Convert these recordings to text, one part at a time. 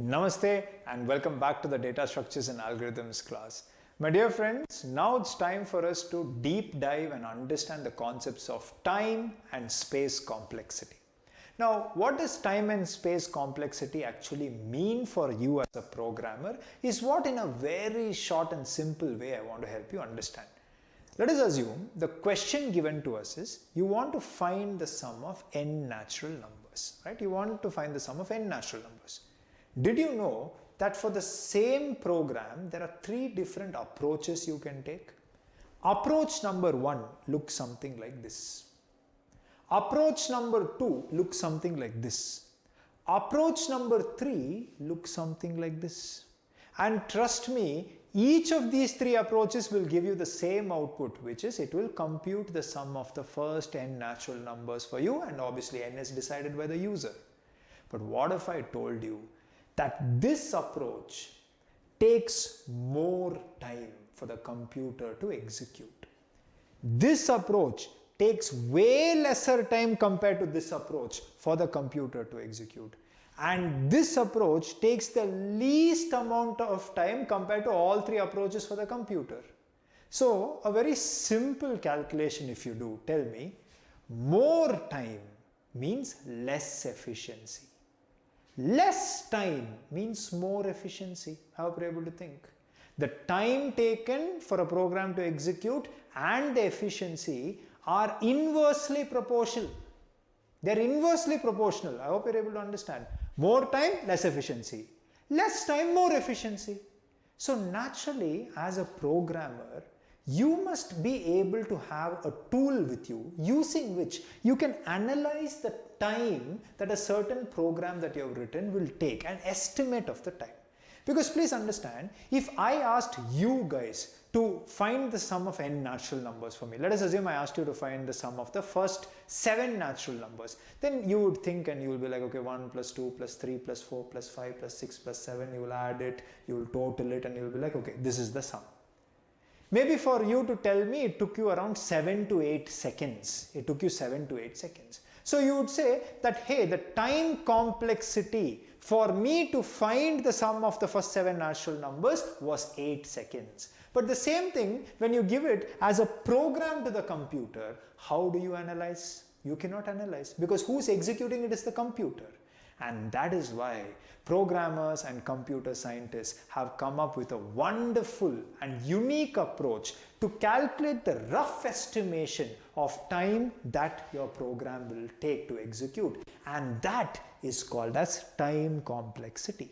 Namaste and welcome back to the Data Structures and Algorithms class. My dear friends, now it's time for us to deep dive and understand the concepts of time and space complexity. Now, what does time and space complexity actually mean for you as a programmer is what in a very short and simple way I want to help you understand. Let us assume the question given to us is you want to find the sum of n natural numbers, right? You want to find the sum of n natural numbers. Did you know that for the same program, there are three different approaches you can take? Approach number 1 looks something like this. Approach number 2 looks something like this. Approach number 3 looks something like this. And trust me, each of these three approaches will give you the same output, which is it will compute the sum of the first n natural numbers for you, and obviously n is decided by the user. But what if I told you that this approach takes more time for the computer to execute? This approach takes way lesser time compared to this approach for the computer to execute. And this approach takes the least amount of time compared to all three approaches for the computer. So a very simple calculation if you do, tell me, more time means less efficiency. Less time means more efficiency. I hope you're able to think. The time taken for a program to execute and the efficiency are inversely proportional. They're inversely proportional. I hope you're able to understand. More time, less efficiency. Less time, more efficiency. So naturally, as a programmer, you must be able to have a tool with you using which you can analyze the time that a certain program that you have written will take, an estimate of the time. Because please understand, if I asked you guys to find the sum of n natural numbers for me, let us assume I asked you to find the sum of the first 7 natural numbers, then you would think and you will be like, okay, 1 plus 2 plus 3 plus 4 plus 5 plus 6 plus 7, you will add it, you will total it, and you will be like, okay, this is the sum. Maybe for you to tell me it took you around 7 to 8 seconds. It took you 7 to 8 seconds. So you would say that, hey, the time complexity for me to find the sum of the first 7 natural numbers was 8 seconds. But the same thing, when you give it as a program to the computer, how do you analyze? You cannot analyze because who's executing it is the computer. And that is why programmers and computer scientists have come up with a wonderful and unique approach to calculate the rough estimation of time that your program will take to execute. And that is called as time complexity.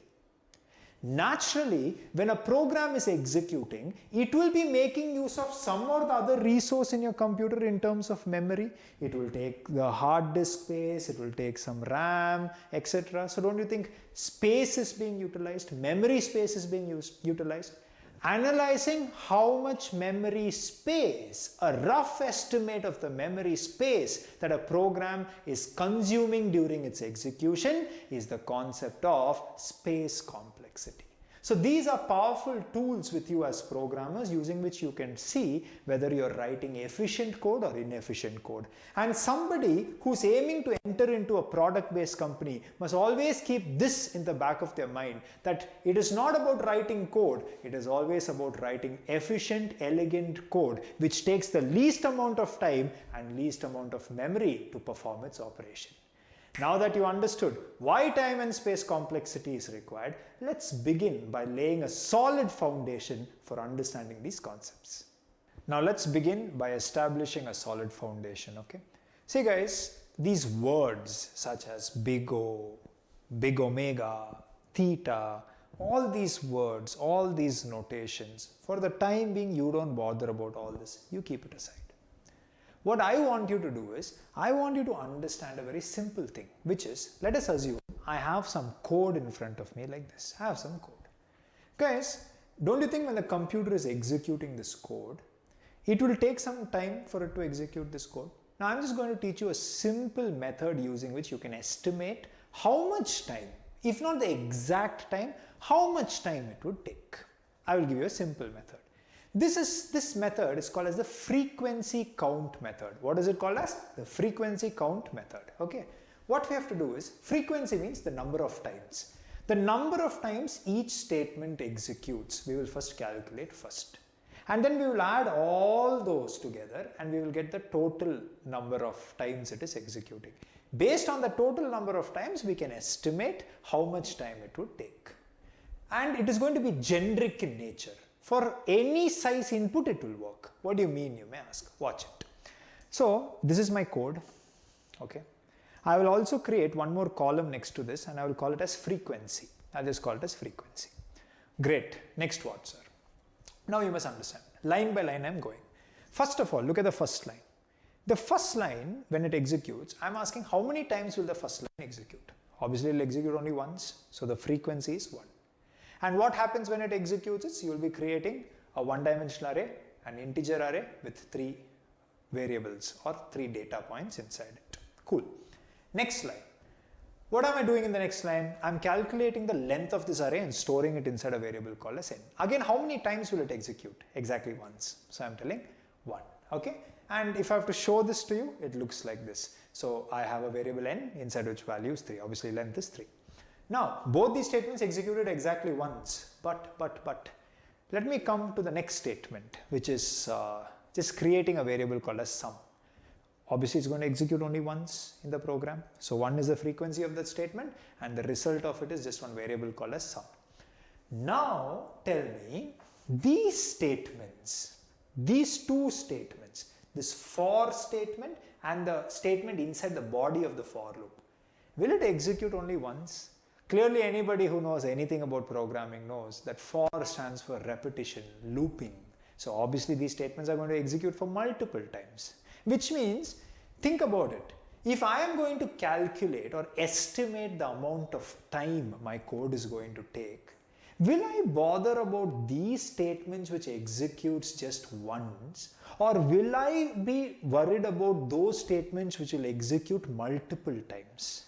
Naturally, when a program is executing, it will be making use of some or the other resource in your computer in terms of memory. It will take the hard disk space, it will take some RAM, etc. So don't you think space is being utilized, memory space is being utilized? Analyzing how much memory space, a rough estimate of the memory space that a program is consuming during its execution is the concept of space complexity. So these are powerful tools with you as programmers using which you can see whether you're writing efficient code or inefficient code. And somebody who's aiming to enter into a product-based company must always keep this in the back of their mind, that it is not about writing code, it is always about writing efficient, elegant code which takes the least amount of time and least amount of memory to perform its operation. Now that you understood why time and space complexity is required, let's begin by laying a solid foundation for understanding these concepts. Now let's begin by establishing a solid foundation, okay? See guys, these words such as big O, big omega, theta, all these words, all these notations, for the time being you don't bother about all this, you keep it aside. What I want you to do is, I want you to understand a very simple thing, which is, let us assume I have some code in front of me like this. I have some code. Guys, don't you think when the computer is executing this code, it will take some time for it to execute this code? Now I'm just going to teach you a simple method using which you can estimate how much time, if not the exact time, how much time it would take. I will give you a simple method. This method is called as the frequency count method. What is it called as? The frequency count method. Okay. What we have to do is, frequency means the number of times. The number of times each statement executes, we will first calculate first. And then we will add all those together and we will get the total number of times it is executing. Based on the total number of times, we can estimate how much time it would take. And it is going to be generic in nature. For any size input, it will work. What do you mean, you may ask? Watch it. So this is my code. Okay. I will also create one more column next to this and I will call it as frequency. I'll just call it as frequency. Great. Next what, sir? Now you must understand. Line by line I'm going. First of all, look at the first line. The first line, when it executes, I'm asking how many times will the first line execute? Obviously, it will execute only once. So the frequency is 1. And what happens when it executes is you will be creating a one-dimensional array, an integer array with 3 variables or 3 data points inside it. Cool. Next line. What am I doing in the next line? I'm calculating the length of this array and storing it inside a variable called as n. Again, how many times will it execute? Exactly once. So I'm telling 1. Okay. And if I have to show this to you, it looks like this. So I have a variable n inside which value is 3. Obviously length is 3. Now both these statements executed exactly once. But let me come to the next statement, which is just creating a variable called as sum. Obviously, it's going to execute only once in the program. So 1 is the frequency of that statement and the result of it is just one variable called as sum. Now tell me, these statements, these two statements, this for statement and the statement inside the body of the for loop, will it execute only once? Clearly, anybody who knows anything about programming knows that for stands for repetition, looping. So obviously, these statements are going to execute for multiple times. Which means, think about it. If I am going to calculate or estimate the amount of time my code is going to take, will I bother about these statements which executes just once, or will I be worried about those statements which will execute multiple times?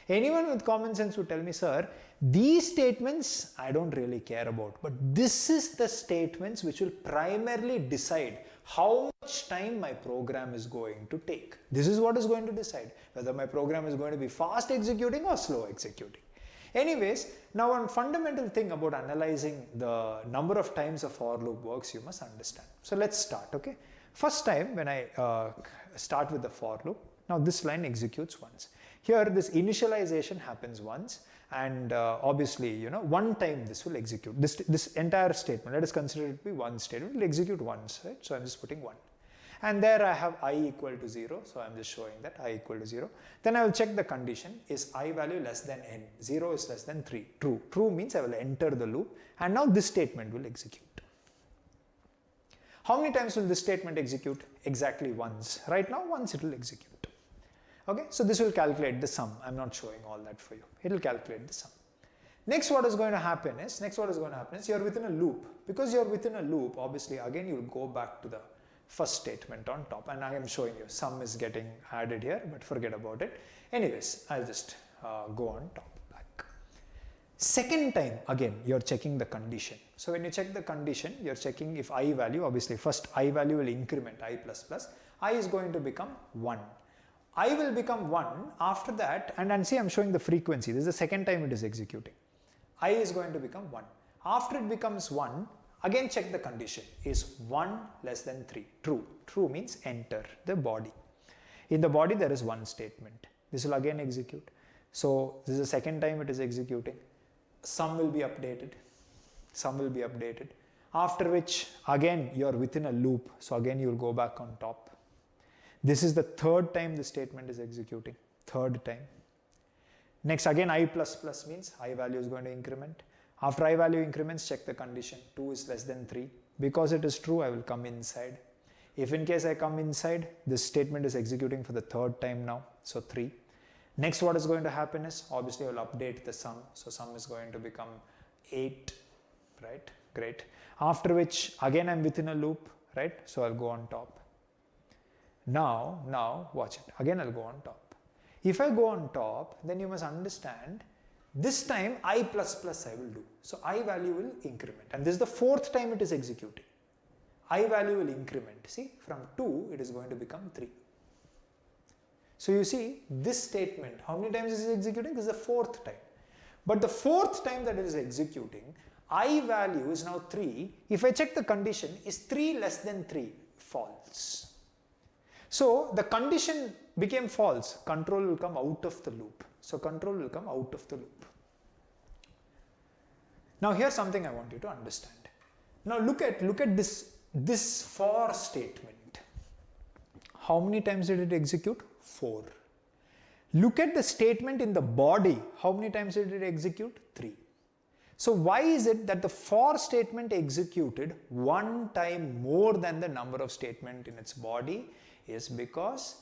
Anyone with common sense would tell me, sir, these statements I don't really care about, but this is the statements which will primarily decide how much time my program is going to take. This is what is going to decide whether my program is going to be fast executing or slow executing. Anyways, now one fundamental thing about analyzing the number of times a for loop works, you must understand. So let's start, okay? First time when I start with the for loop, now this line executes once. Here this initialization happens once and obviously, you know, one time this will execute. This entire statement, let us consider it to be one statement, it will execute once, right? So I'm just putting 1. And there I have I equal to 0, so I'm just showing that I equal to 0. Then I will check the condition, is I value less than n, 0 is less than 3, true. True means I will enter the loop and now this statement will execute. How many times will this statement execute? Exactly once. Right now, once it will execute. Okay, so this will calculate the sum. I'm not showing all that for you. It will calculate the sum. Next, what is going to happen is you're within a loop. Because you're within a loop, obviously, again, you'll go back to the first statement on top. And I am showing you sum is getting added here, but forget about it. Anyways, I'll just go on top back. Second time, again, you're checking the condition. So when you check the condition, you're checking if I value, obviously, first I value will increment I plus plus. I is going to become 1. I will become 1 after that, and see I'm showing the frequency. This is the second time it is executing. I is going to become 1. After it becomes 1, again check the condition. Is 1 less than 3? True. True means enter the body. In the body there is one statement. This will again execute. So this is the second time it is executing. Sum will be updated. Sum will be updated. After which again you are within a loop. So again you will go back on top. This is the third time the statement is executing. Third time. Next again I plus plus means I value is going to increment. After I value increments, check the condition. 2 is less than 3. Because it is true, I will come inside. If in case I come inside, this statement is executing for the third time now. So 3. Next what is going to happen is, obviously I will update the sum. So sum is going to become 8. Right? Great. After which again I'm within a loop. Right? So I'll go on top. Now watch it. Again I'll go on top. If I go on top, then you must understand this time I plus plus I will do. So I value will increment. And this is the fourth time it is executing. I value will increment. See, from 2 it is going to become 3. So you see this statement, how many times is it executing? This is the fourth time. But the fourth time that it is executing, I value is now 3. If I check the condition, is 3 less than 3? False. So the condition became false. Control will come out of the loop. So control will come out of the loop. Now here's something I want you to understand. Now look at this for statement. How many times did it execute? 4. Look at the statement in the body. How many times did it execute? 3. So why is it that the for statement executed 1 time more than the number of statements in its body? Is because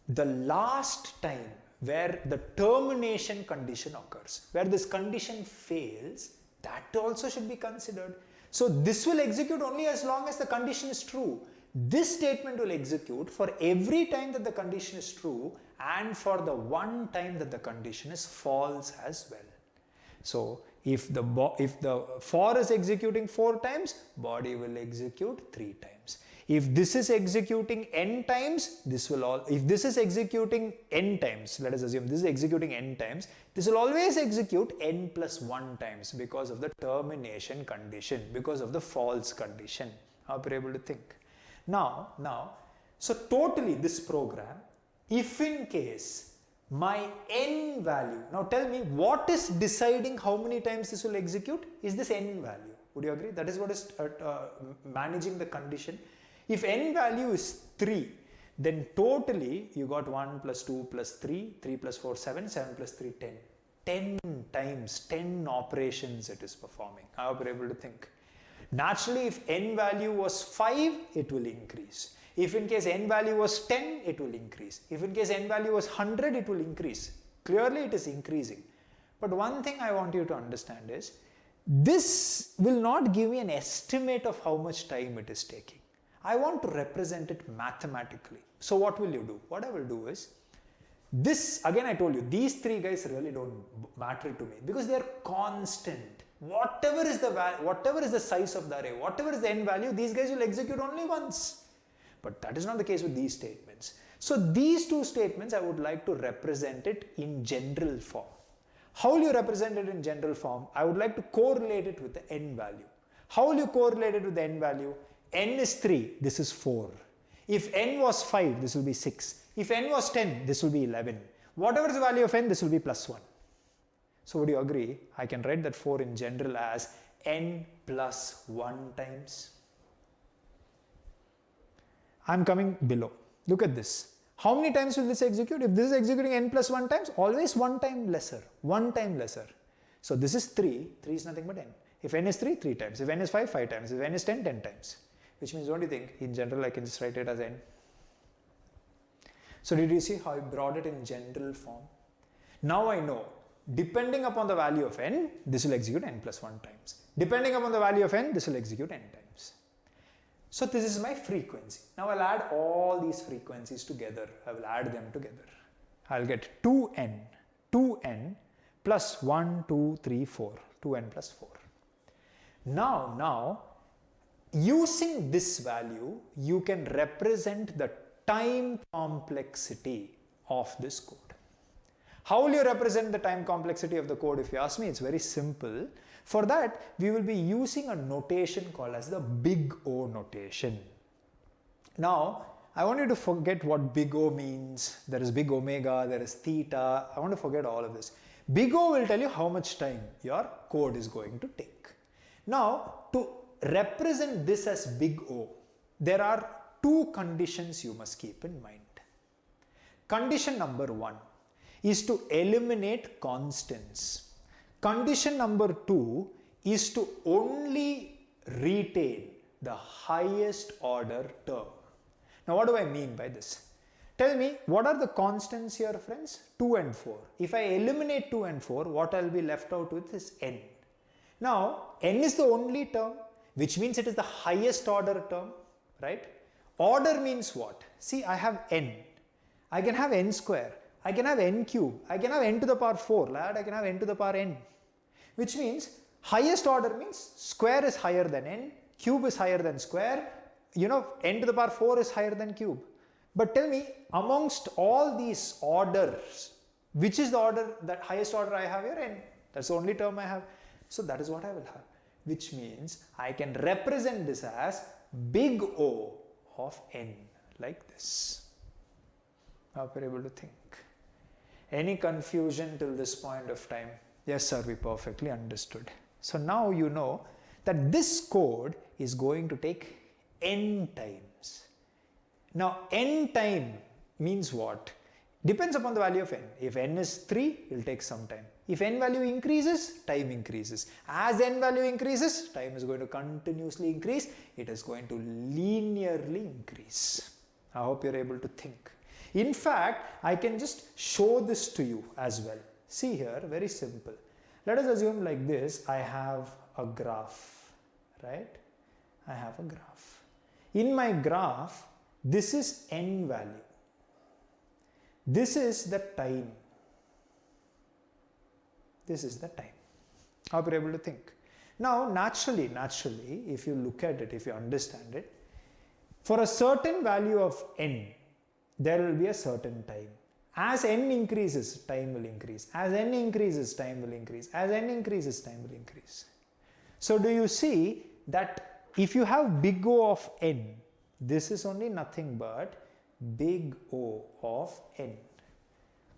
the last time where the termination condition occurs, where this condition fails, that also should be considered. So this will execute only as long as the condition is true. This statement will execute for every time that the condition is true and for the 1 time that the condition is false as well. So if the for is executing 4 times, body will execute 3 times. If this is executing n times, if this is executing n times, let us assume this is executing n times, this will always execute n plus 1 times because of the termination condition, because of the false condition. Hope you're able to think. Now, so totally this program, if in case my n value, now tell me what is deciding how many times this will execute is this n value. Would you agree? That is what is managing the condition. If n value is 3, then totally you got 1 plus 2 plus 3, 3 plus 4, 7, 7 plus 3, 10. 10 times, 10 operations it is performing. I hope you're able to think. Naturally, if n value was 5, it will increase. If in case n value was 10, it will increase. If in case n value was 100, it will increase. Clearly, it is increasing. But one thing I want you to understand is, this will not give me an estimate of how much time it is taking. I want to represent it mathematically. So what will you do? What I will do is, this, again I told you, these 3 guys really don't matter to me because they are constant. Whatever is the size of the array, whatever is the n value, these guys will execute only once. But that is not the case with these statements. So these 2 statements I would like to represent it in general form. How will you represent it in general form? I would like to correlate it with the n value. How will you correlate it with the n value? N is 3, this is 4. If n was 5, this will be 6. If n was 10, this will be 11. Whatever is the value of n, this will be plus 1. So would you agree? I can write that 4 in general as n plus 1 times. I'm coming below. Look at this. How many times will this execute? If this is executing n plus 1 times, always 1 time lesser. 1 time lesser. So this is 3. 3 is nothing but n. If n is 3, 3 times. If n is 5, 5 times. If n is 10, 10 times. Which means, what do you think? In general, I can just write it as n. So did you see how I brought it in general form? Now I know, depending upon the value of n, this will execute n plus 1 times. Depending upon the value of n, this will execute n times. So this is my frequency. Now I'll add all these frequencies together. I will add them together. I'll get 2n plus 1, 2, 3, 4. 2n plus 4. Now, using this value, you can represent the time complexity of this code. How will you represent the time complexity of the code? If you ask me, it's very simple. For that, we will be using a notation called as the big O notation. Now, I want you to forget what big O means. There is big omega, there is theta. I want to forget all of this. Big O will tell you how much time your code is going to take. Now, to represent this as big O, there are 2 conditions you must keep in mind. Condition number 1 is to eliminate constants. Condition number 2 is to only retain the highest order term. Now what do I mean by this? Tell me, what are the constants here, friends? 2 and 4. If I eliminate 2 and 4, what I'll be left out with is n. Now, n is the only term, which means it is the highest order term, right? Order means what? See, I have n. I can have n square. I can have n cube. I can have n to the power 4. Lad, I can have n to the power n. Which means highest order means square is higher than n, cube is higher than square, n to the power 4 is higher than cube. But tell me, amongst all these orders, which is the order, that highest order I have here? N. That's the only term I have. So that is what I will have, which means I can represent this as big O of n, like this. I hope you're able to think. Any confusion till this point of time? Yes, sir, we perfectly understood. So now you know that this code is going to take n times. Now, n time means what? Depends upon the value of n. If n is 3, it will take some time. If n value increases, time increases. As n value increases, time is going to continuously increase. It is going to linearly increase. I hope you're able to think. In fact, I can just show this to you as well. See here, very simple. Let us assume like this, I have a graph, right? I have a graph. In my graph, this is n value. This is the time. This is the time. How are you able to think? Now, naturally, if you look at it, if you understand it, for a certain value of n, there will be a certain time. As n increases, time will increase. As n increases, time will increase. As n increases, time will increase. So do you see that if you have big O of n, this is only nothing but big O of n.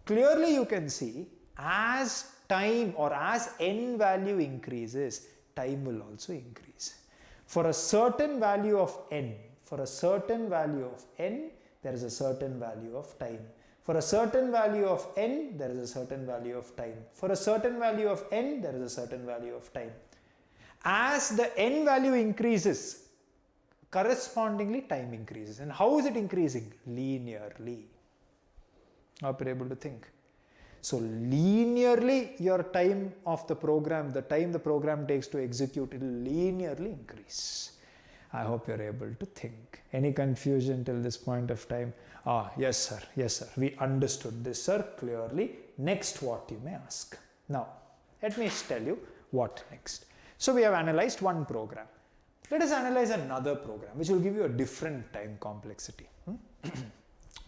Clearly you can see as time or as n value increases, time will also increase. For a certain value of n, there is a certain value of time. For a certain value of n, there is a certain value of time. For a certain value of n, there is a certain value of time. As the n value increases, correspondingly time increases. And how is it increasing? Linearly. Are you able to think? So linearly your time of the program, the time the program takes to execute, it will linearly increase. I hope you're able to think. Any confusion till this point of time? Yes sir, we understood this sir clearly. Next, what you may ask. Now, let me tell you what next. So we have analyzed one program. Let us analyze another program which will give you a different time complexity.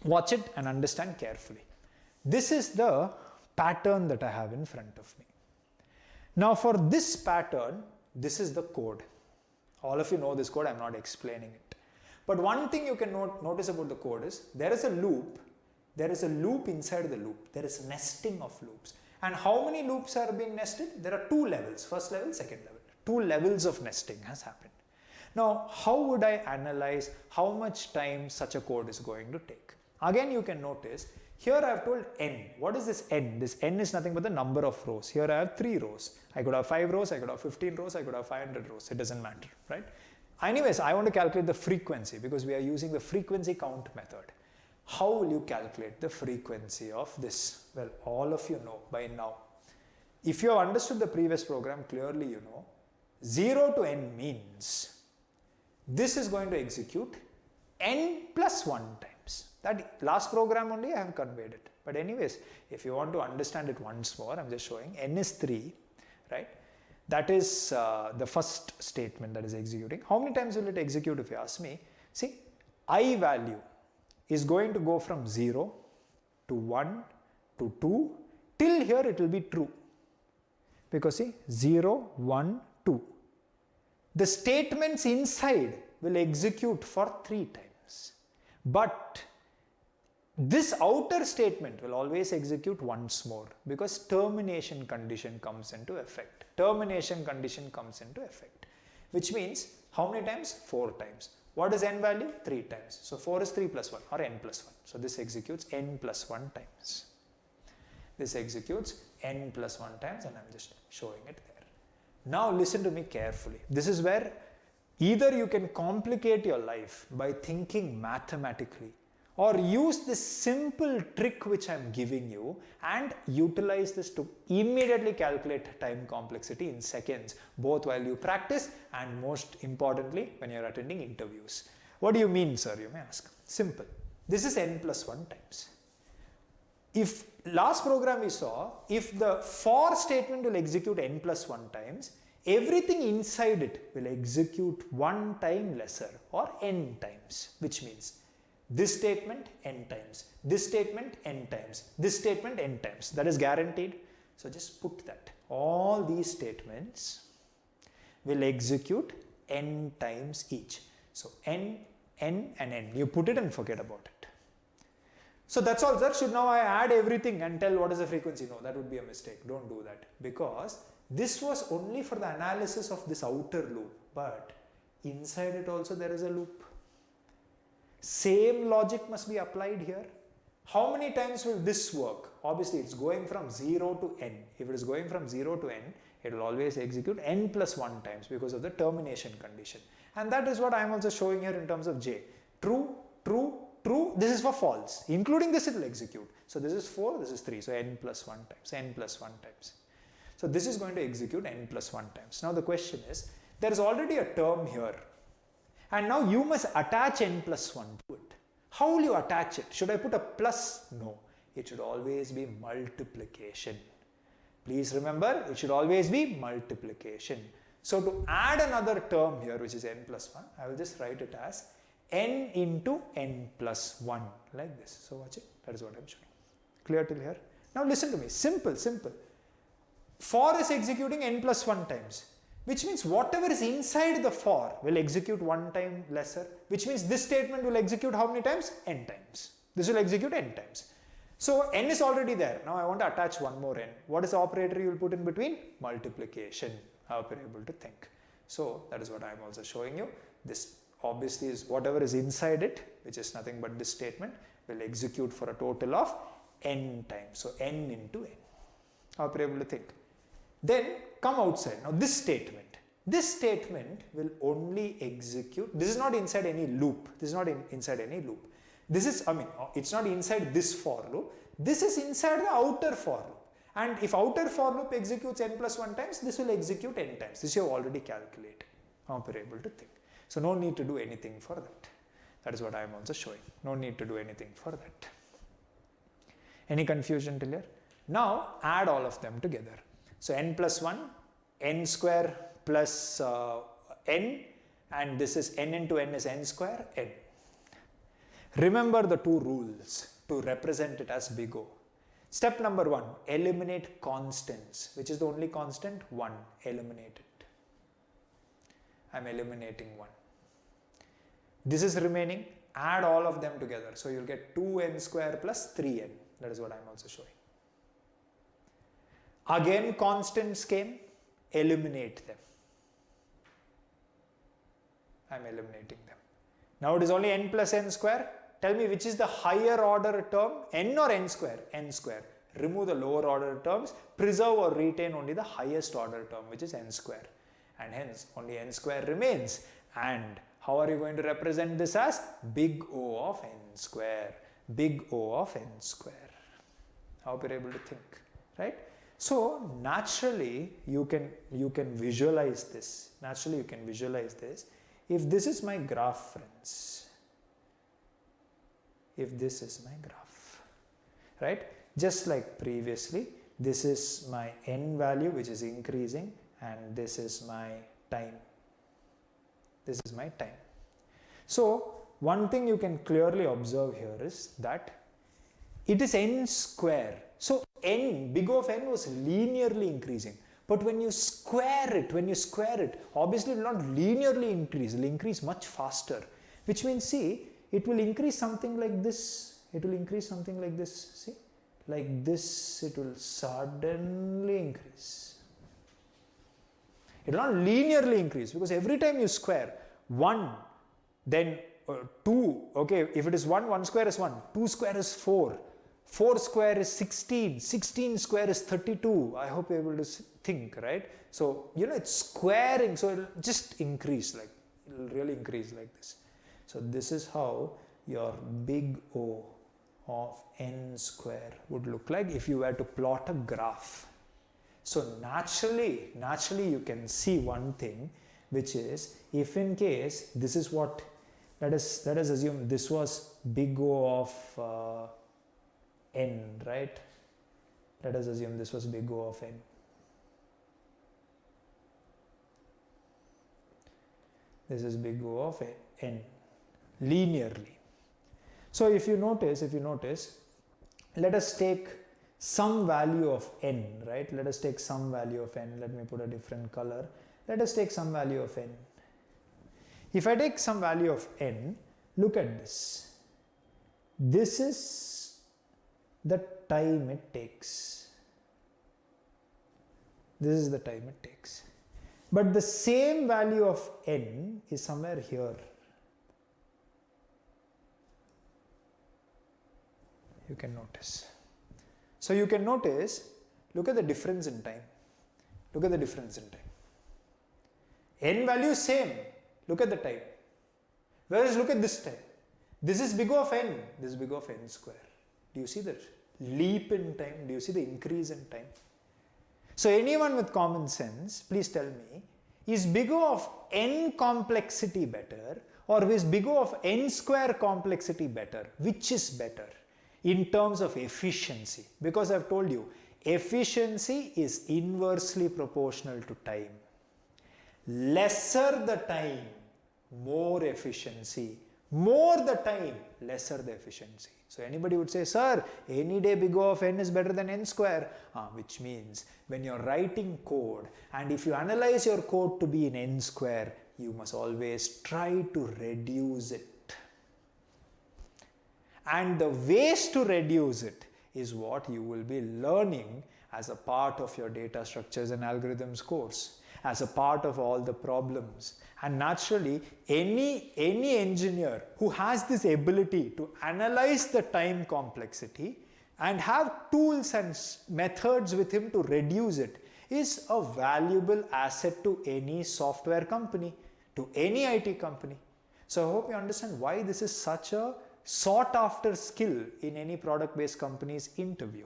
Watch it and understand carefully. This is the pattern that I have in front of me. Now for this pattern, this is the code. All of you know this code, I'm not explaining it. But one thing you can notice about the code is there is a loop inside the loop. There is nesting of loops. And how many loops are being nested? There are two levels, first level, second level. Two levels of nesting has happened. Now, how would I analyze how much time such a code is going to take? Again, you can notice here I have told n. What is this n? This n is nothing but the number of rows. Here I have 3 rows. I could have 5 rows, I could have 15 rows, I could have 500 rows. It doesn't matter, right? Anyways, I want to calculate the frequency because we are using the frequency count method. How will you calculate the frequency of this? Well, all of you know by now. If you have understood the previous program, clearly you know 0 to n means this is going to execute n plus 1 times. That last program only I have conveyed it. But anyways, if you want to understand it once more, I'm just showing n is 3, right? That is the first statement that is executing. How many times will it execute if you ask me? See, I value is going to go from 0 to 1 to 2 till here it will be true. Because see, 0, 1, 2. The statements inside will execute for 3 times. But this outer statement will always execute once more because termination condition comes into effect. Termination condition comes into effect, which means how many times? 4 times. What is n value? 3 times. So 4 is 3 plus 1 or n plus 1. So this executes n plus 1 times. This executes n plus 1 times and I'm just showing it there. Now listen to me carefully. This is where either you can complicate your life by thinking mathematically or use this simple trick which I am giving you and utilize this to immediately calculate time complexity in seconds, both while you practice and most importantly when you are attending interviews. What do you mean, sir? You may ask. Simple. This is n plus 1 times. If last program we saw, if the for statement will execute n plus 1 times, everything inside it will execute 1 time lesser or n times, which means this statement n times, this statement n times, this statement n times. That is guaranteed. So just put that. all these statements will execute n times each. So n, n and n. You put it and forget about it. So that's all, sir. Should now I add everything and tell what is the frequency? No, that would be a mistake. Don't do that, because this was only for the analysis of this outer loop, but inside it also there is a loop. Same logic must be applied here. How many times will this work? Obviously, it's going from 0 to n. If it is going from 0 to n, it will always execute n plus 1 times because of the termination condition. And that is what I am also showing here in terms of j. True, true, true. This is for false. Including this, it will execute. So this is 4, this is 3. So n plus 1 times, n plus 1 times. So this is going to execute n plus 1 times. Now the question is, there is already a term here. And now you must attach n plus 1 to it. How will you attach it? Should I put a plus? No. It should always be multiplication. Please remember, it should always be multiplication. So to add another term here, which is n plus 1, I will just write it as n into n plus 1, like this. So watch it. That is what I am showing. Clear till here? Now listen to me. Simple, simple. For is executing n plus 1 times, which means whatever is inside the for will execute 1 time lesser, which means this statement will execute how many times? N times. This will execute n times. So n is already there. Now I want to attach one more n. What is the operator you will put in between? Multiplication. I hope you're able to think. So that is what I am also showing you. This obviously is whatever is inside it, which is nothing but this statement, will execute for a total of n times. So n into n. I hope you're able to think. Then come outside. Now this statement will only execute. This is not inside any loop. This is not inside any loop. This is, it's not inside this for loop. This is inside the outer for loop. And if outer for loop executes n plus 1 times, this will execute n times. This you have already calculated. I hope you're able to think. So no need to do anything for that. That is what I am also showing. No need to do anything for that. Any confusion till here? Now add all of them together. So n plus 1, n square plus n, and this is n into n is n square, n. Remember the two rules to represent it as big O. Step number 1, eliminate constants. Which is the only constant? 1. Eliminate it. I am eliminating 1. This is remaining. Add all of them together. So you will get 2n square plus 3n. That is what I am also showing. Again constants came, eliminate them. I am eliminating them. Now it is only n plus n square. Tell me which is the higher order term, n or n square? N square. Remove the lower order terms, preserve or retain only the highest order term, which is n square. And hence only n square remains. And how are you going to represent this as? Big O of n square. Big O of n square. I hope you're able to think, right? So naturally you can visualize this. Naturally you can visualize this. If this is my graph, friends, if this is my graph, right? Just like previously, this is my n value which is increasing, and this is my time. This is my time. So one thing you can clearly observe here is that it is n square. So n, big O of n was linearly increasing. But when you square it, obviously it will not linearly increase. It will increase much faster. Which means, see, it will increase something like this. It will increase something like this. See, like this, it will suddenly increase. It will not linearly increase, because every time you square 1, then 2, okay, if it is 1, 1 square is 1, 2 square is 4. 4 square is 16, 16 square is 32. I hope you're able to think, right? So, it's squaring, so it'll just increase, like, it'll really increase like this. So, this is how your big O of n square would look like if you were to plot a graph. So, naturally you can see one thing, which is, if in case this is what, let us assume this was big O of n, right? Let us assume this was big O of n. This is big O of n, linearly. So if you notice, let us take some value of n, right? Let us take some value of n. Let me put a different color. Let us take some value of n. If I take some value of n, look at this. This is the time it takes. This is the time it takes. But the same value of n is somewhere here. You can notice. So you can notice, look at the difference in time. Look at the difference in time. N value same. Look at the time. Whereas look at this time. This is big O of n. This is big O of n square. Do you see the leap in time? Do you see the increase in time? So anyone with common sense, please tell me, is big O of n complexity better or is big O of n square complexity better? Which is better in terms of efficiency? Because I've told you, efficiency is inversely proportional to time. Lesser the time, more efficiency. More the time, lesser the efficiency. So anybody would say, sir, any day big O of n is better than n square. Which means when you're writing code and if you analyze your code to be in n square, you must always try to reduce it. And the ways to reduce it is what you will be learning as a part of your data structures and algorithms course, as a part of all the problems. And naturally, any engineer who has this ability to analyze the time complexity and have tools and methods with him to reduce it is a valuable asset to any software company, to any IT company. So I hope you understand why this is such a sought after skill in any product based company's interview.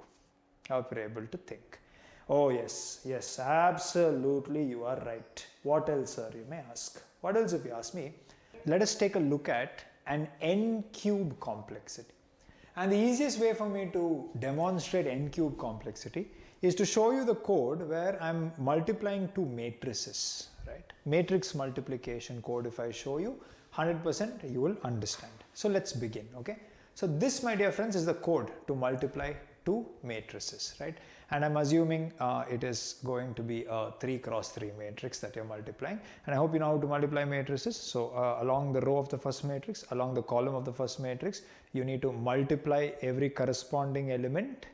I hope you're able to think. Oh yes, absolutely you are right. What else, sir, you may ask? What else if you ask me? Let us take a look at an n cube complexity. And the easiest way for me to demonstrate n cube complexity is to show you the code where I'm multiplying two matrices, right? Matrix multiplication code, if I show you, 100% you will understand. So let's begin, okay? So this, my dear friends, is the code to multiply two matrices, right? And I'm assuming it is going to be a 3 cross 3 matrix that you're multiplying. And I hope you know how to multiply matrices. So along the row of the first matrix, along the column of the first matrix, you need to multiply every corresponding element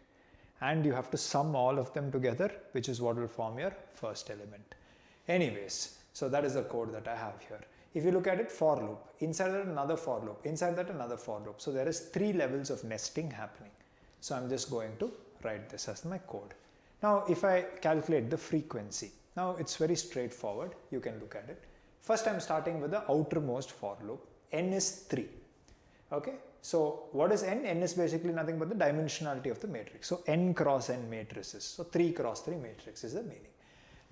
and you have to sum all of them together, which is what will form your first element. Anyways, so that is the code that I have here. If you look at it, for loop, inside that another for loop, inside that another for loop. So there is 3 levels of nesting happening. So I'm just going to write this as my code. Now if I calculate the frequency, now it's very straightforward. You can look at it. First I'm starting with the outermost for loop. N is 3. Okay. So what is n? N is basically nothing but the dimensionality of the matrix. So n cross n matrices. So 3 cross 3 matrix is the meaning.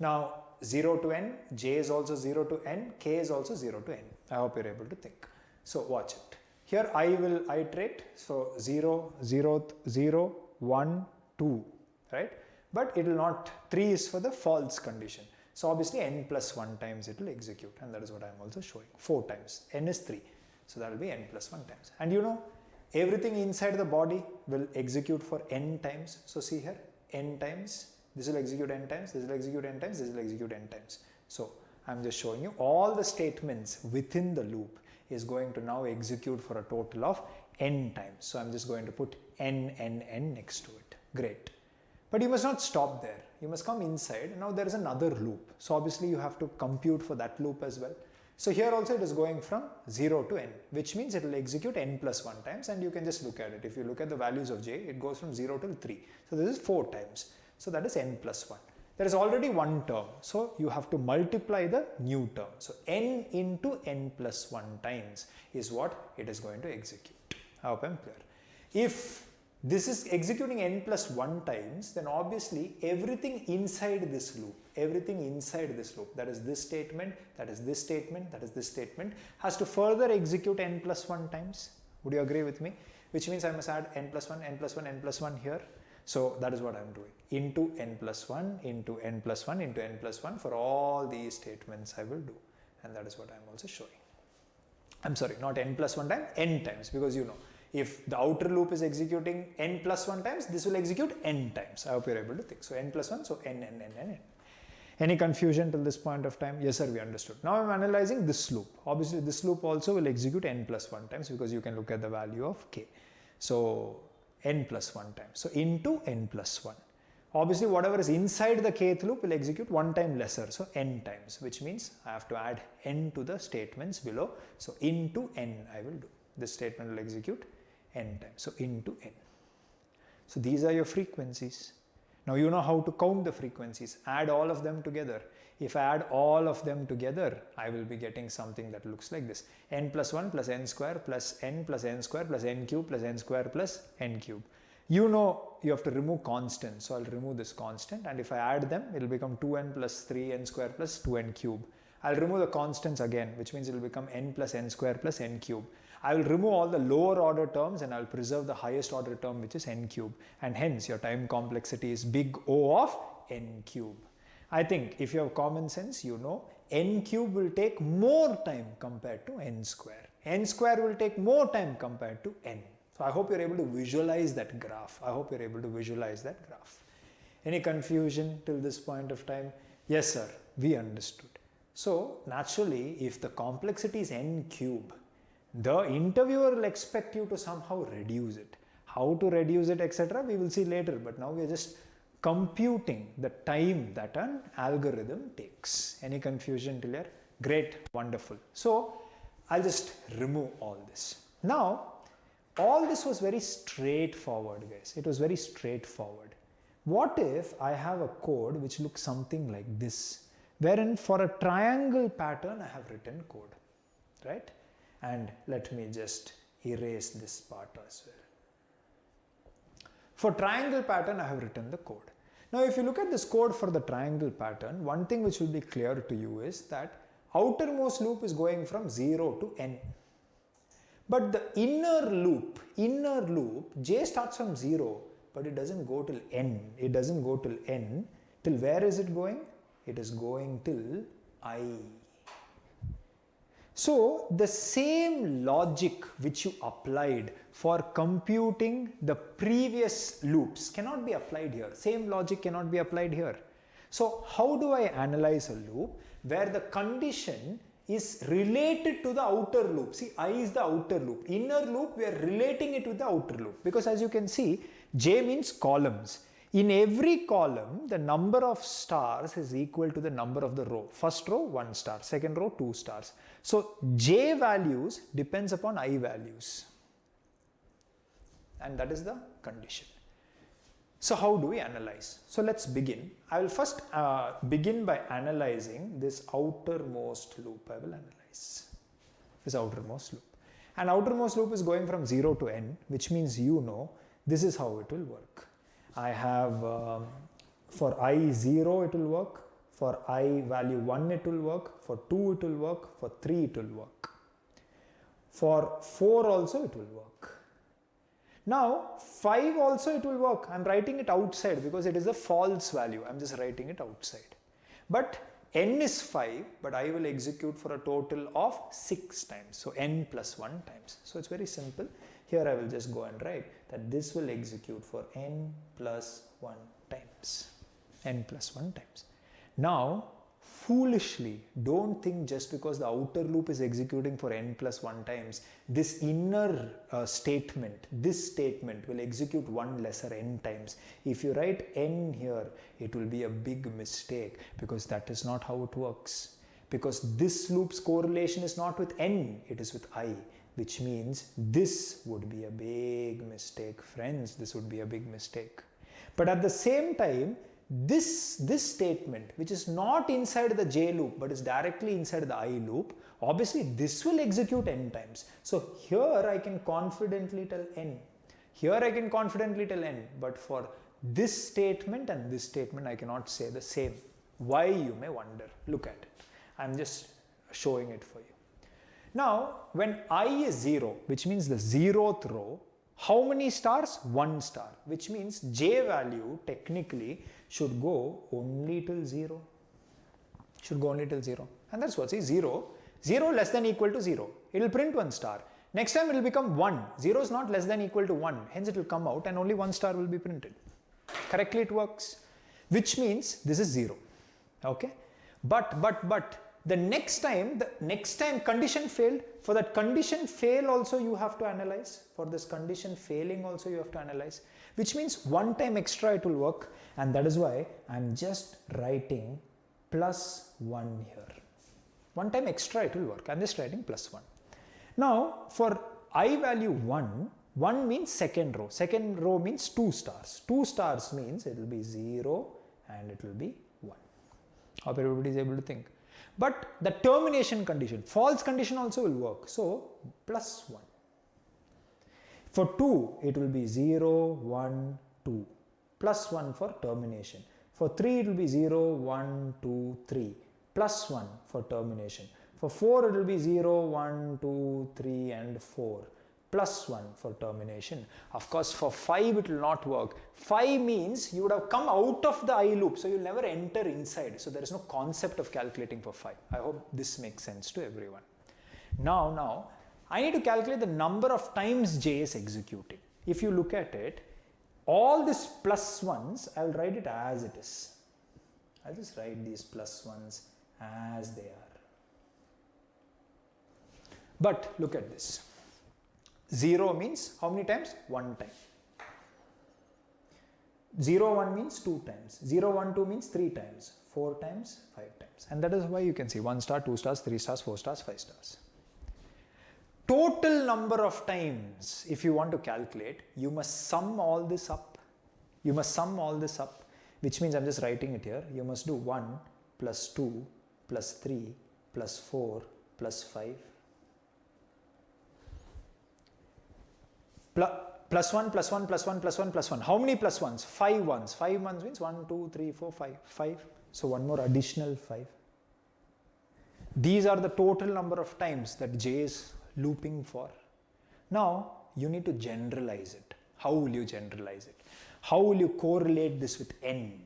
Now 0 to n, j is also 0 to n, k is also 0 to n. I hope you're able to think. So watch it. Here I will iterate. So 0, 0, 0, 1, 2, right? But it will not, 3 is for the false condition. So obviously n plus 1 times it will execute, and that is what I am also showing. 4 times, n is 3. So that will be n plus 1 times. And you know, everything inside the body will execute for n times. So see here, n times, this will execute n times, this will execute n times, this will execute n times. So I'm just showing you all the statements within the loop is going to now execute for a total of n times. So I'm just going to put n next to it. Great. But you must not stop there. You must come inside. Now there is another loop. So obviously you have to compute for that loop as well. So here also it is going from 0 to n, which means it will execute n plus 1 times, and you can just look at it. If you look at the values of j, it goes from 0 till 3. So this is 4 times. So that is n plus 1. There is already one term. So you have to multiply the new term. So n into n plus 1 times is what it is going to execute. I hope I'm clear. If this is executing n plus 1 times, then obviously everything inside this loop, that is this statement, that is this statement, that is this statement, has to further execute n plus 1 times. Would you agree with me? Which means I must add n plus 1, n plus 1, n plus 1 here. So that is what I'm doing. Into n plus 1, into n plus 1, into n plus 1 for all these statements I will do. And that is what I'm also showing. I'm sorry, not n plus 1 time, n times, because you know, if the outer loop is executing n plus 1 times, this will execute n times. I hope you're able to think. So n plus 1, so n. Any confusion till this point of time? Yes sir, we understood. Now I'm analyzing this loop. Obviously this loop also will execute n plus 1 times because you can look at the value of k. So n plus 1 times. So into n plus 1. Obviously whatever is inside the kth loop will execute one time lesser. So n times, which means I have to add n to the statements below. So into n I will do. This statement will execute n times. So into n. So these are your frequencies. Now you know how to count the frequencies. Add all of them together. If I add all of them together, I will be getting something that looks like this. N plus 1 plus n square plus n square plus n cube plus n square plus n cube. You know you have to remove constants. So I'll remove this constant, and if I add them, it will become 2n plus 3n square plus 2n cube. I'll remove the constants again, which means it will become n plus n square plus n cube. I will remove all the lower order terms and I'll preserve the highest order term, which is n cube, and hence your time complexity is big O of n cube. I think if you have common sense, you know n cube will take more time compared to n square. N square will take more time compared to n. So I hope you're able to visualize that graph. Any confusion till this point of time? Yes sir, we understood. So naturally, if the complexity is n cube, the interviewer will expect you to somehow reduce it. How to reduce it, etc., we will see later. But now we are just computing the time that an algorithm takes. Any confusion till here? Great, wonderful. So I'll just remove all this. Now, all this was very straightforward, guys. It was very straightforward. What if I have a code which looks something like this, wherein for a triangle pattern I have written code, right? And let me just erase this part as well. For triangle pattern, I have written the code. Now, if you look at this code for the triangle pattern, one thing which will be clear to you is that outermost loop is going from 0 to n. But the inner loop, j starts from 0, but it doesn't go till n. It doesn't go till n. Till where is it going? It is going till I. So the same logic which you applied for computing the previous loops cannot be applied here. Same logic cannot be applied here. So how do I analyze a loop where the condition is related to the outer loop? See, I is the outer loop. Inner loop, we are relating it with the outer loop, because as you can see, j means columns. In every column, the number of stars is equal to the number of the row. First row, 1 star. Second row, 2 stars. So j values depends upon I values. And that is the condition. So how do we analyze? So let's begin. I will first begin by analyzing this outermost loop. I will analyze this outermost loop. And outermost loop is going from 0 to n, which means you know this is how it will work. I have for I 0 it will work, for I value 1 it will work, for 2 it will work, for 3 it will work, for 4 also it will work. Now 5 also it will work. I am writing it outside because it is a false value. I am just writing it outside. But n is 5, but I will execute for a total of 6 times. So n plus 1 times. So it's very simple. Here I will just go and write that this will execute for n plus 1 times. N plus 1 times. Now, foolishly, don't think just because the outer loop is executing for n plus 1 times, this inner statement, this statement will execute 1 lesser n times. If you write n here, it will be a big mistake because that is not how it works. Because this loop's correlation is not with n, it is with I. Which means this would be a big mistake, friends. This would be a big mistake. But at the same time, this statement, which is not inside the j loop, but is directly inside the I loop, obviously this will execute n times. So here I can confidently tell n. Here I can confidently tell n. But for this statement and this statement, I cannot say the same. Why, you may wonder. Look at it. I'm just showing it for you. Now, when I is 0, which means the 0th row, how many stars? 1 star, which means j value technically should go only till 0. Should go only till 0. And that's what, see, 0 less than equal to 0. It will print 1 star. Next time it will become 1. 0 is not less than equal to 1. Hence it will come out and only 1 star will be printed. Correctly it works. Which means this is 0. Okay. But the next time condition failed. For that condition fail also you have to analyze. For this condition failing also you have to analyze. Which means one time extra it will work, and that is why I am just writing plus 1 here. One time extra it will work. I am just writing plus 1. Now for I value 1, 1 means second row. Second row means 2 stars. 2 stars means it will be 0 and it will be 1. Hope everybody is able to think. But the termination condition, false condition also will work. So plus 1. For 2, it will be 0, 1, 2. Plus 1 for termination. For 3, it will be 0, 1, 2, 3. Plus 1 for termination. For 4, it will be 0, 1, 2, 3 and 4. Plus 1 for termination. Of course, for 5, it will not work. 5 means you would have come out of the I loop. So, you will never enter inside. So, there is no concept of calculating for 5. I hope this makes sense to everyone. Now, I need to calculate the number of times J is executing. If you look at it, all these plus 1s, I will write it as it is. I will just write these plus 1s as they are. But look at this. 0 means how many times? 1 time. 0, 1 means 2 times. 0, 1, 2 means 3 times. 4 times, 5 times. And that is why you can see 1 star, 2 stars, 3 stars, 4 stars, 5 stars. Total number of times, if you want to calculate, you must sum all this up. You must sum all this up, which means I'm just writing it here. You must do 1 plus 2 plus 3 plus 4 plus 5. Plus 1 plus 1 plus 1 plus 1 plus 1. How many plus 1s? 5 ones. 5 ones means 1, 2, 3, 4, 5. 5. So one more additional 5. These are the total number of times that J is looping for. Now you need to generalize it. How will you generalize it? How will you correlate this with n?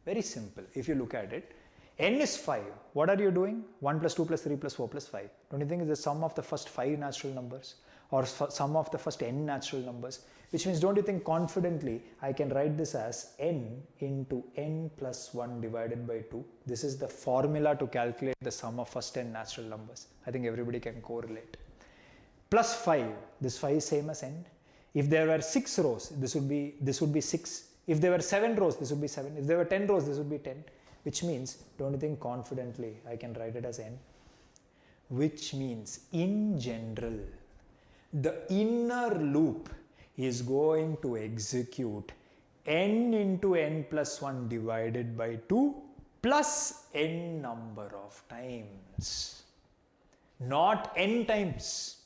Very simple. If you look at it, n is 5. What are you doing? 1 plus 2 plus 3 plus 4 plus 5. Don't you think it's the sum of the first 5 natural numbers? Or sum of the first n natural numbers, which means don't you think confidently I can write this as n into n plus 1 divided by 2. This is the formula to calculate the sum of first n natural numbers. I think everybody can correlate. Plus 5, this 5 is same as n. If there were 6 rows, this would be 6. If there were 7 rows, this would be 7. If there were 10 rows, this would be 10. Which means, don't you think confidently I can write it as n? Which means in general, the inner loop is going to execute n into n plus 1 divided by 2 plus n number of times. Not n times.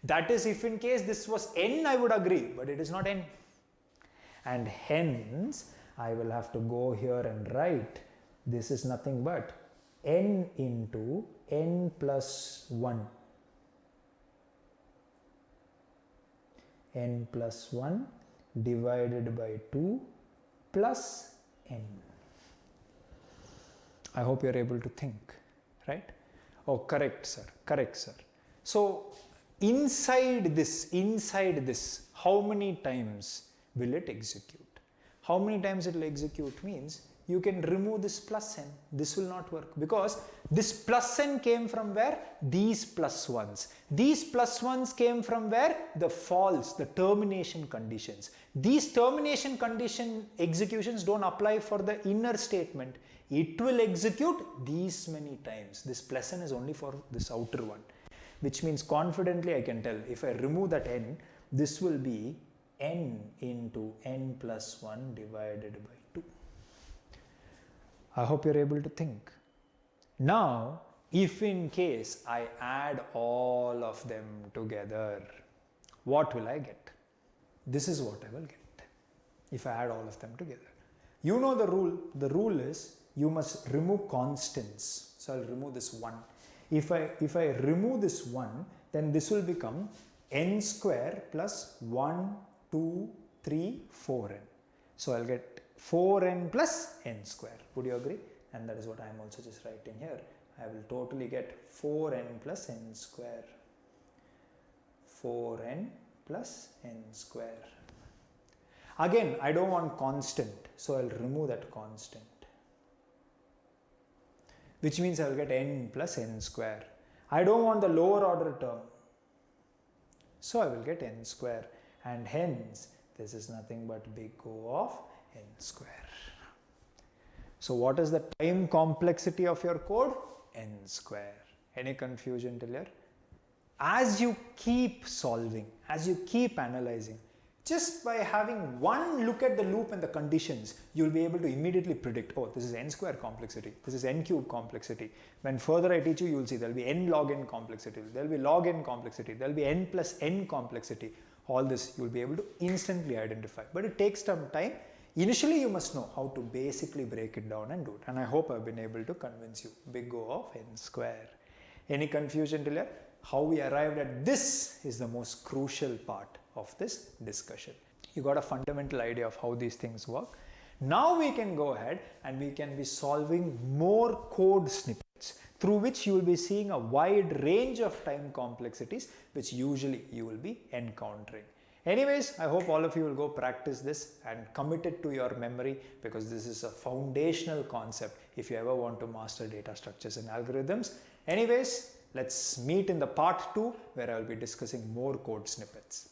That is, if in case this was n, I would agree, but it is not n. And hence, I will have to go here and write this is nothing but n into n plus 1. N plus 1 divided by 2 plus n. I hope you are able to think, right? Oh, correct, sir. Correct, sir. So, inside this, how many times will it execute? How many times it will execute means you can remove this plus n. This will not work because this plus n came from where? These plus 1s. These plus 1s came from where? The false, the termination conditions. These termination condition executions don't apply for the inner statement. It will execute these many times. This plus n is only for this outer one, which means confidently I can tell if I remove that n, this will be n into n plus 1 divided by 2. I hope you're able to think. Now, if in case I add all of them together, what will I get? This is what I will get if I add all of them together. You know the rule. The rule is you must remove constants. So I'll remove this 1. If I remove this 1, then this will become n square plus 1, 2, 3, 4n. So I'll get 4n plus n square. Would you agree? And that is what I am also just writing here. I will totally get 4n plus n square. 4n plus n square. Again, I don't want constant, so I'll remove that constant, which means I'll get n plus n square. I don't want the lower order term, so I will get n square, and hence this is nothing but big O of n square. So what is the time complexity of your code? N square. Any confusion till here? As you keep solving, as you keep analyzing, just by having one look at the loop and the conditions, you will be able to immediately predict, oh, this is n square complexity, this is n cube complexity. When further I teach you, you will see there will be n log n complexity, there will be log n complexity, there will be n plus n complexity. All this you will be able to instantly identify. But it takes some time. Initially, you must know how to basically break it down and do it. And I hope I've been able to convince you. Big O of n square. Any confusion till here? How we arrived at this is the most crucial part of this discussion. You got a fundamental idea of how these things work. Now we can go ahead and we can be solving more code snippets through which you will be seeing a wide range of time complexities which usually you will be encountering. Anyways, I hope all of you will go practice this and commit it to your memory, because this is a foundational concept if you ever want to master data structures and algorithms. Anyways, let's meet in the part 2 where I will be discussing more code snippets.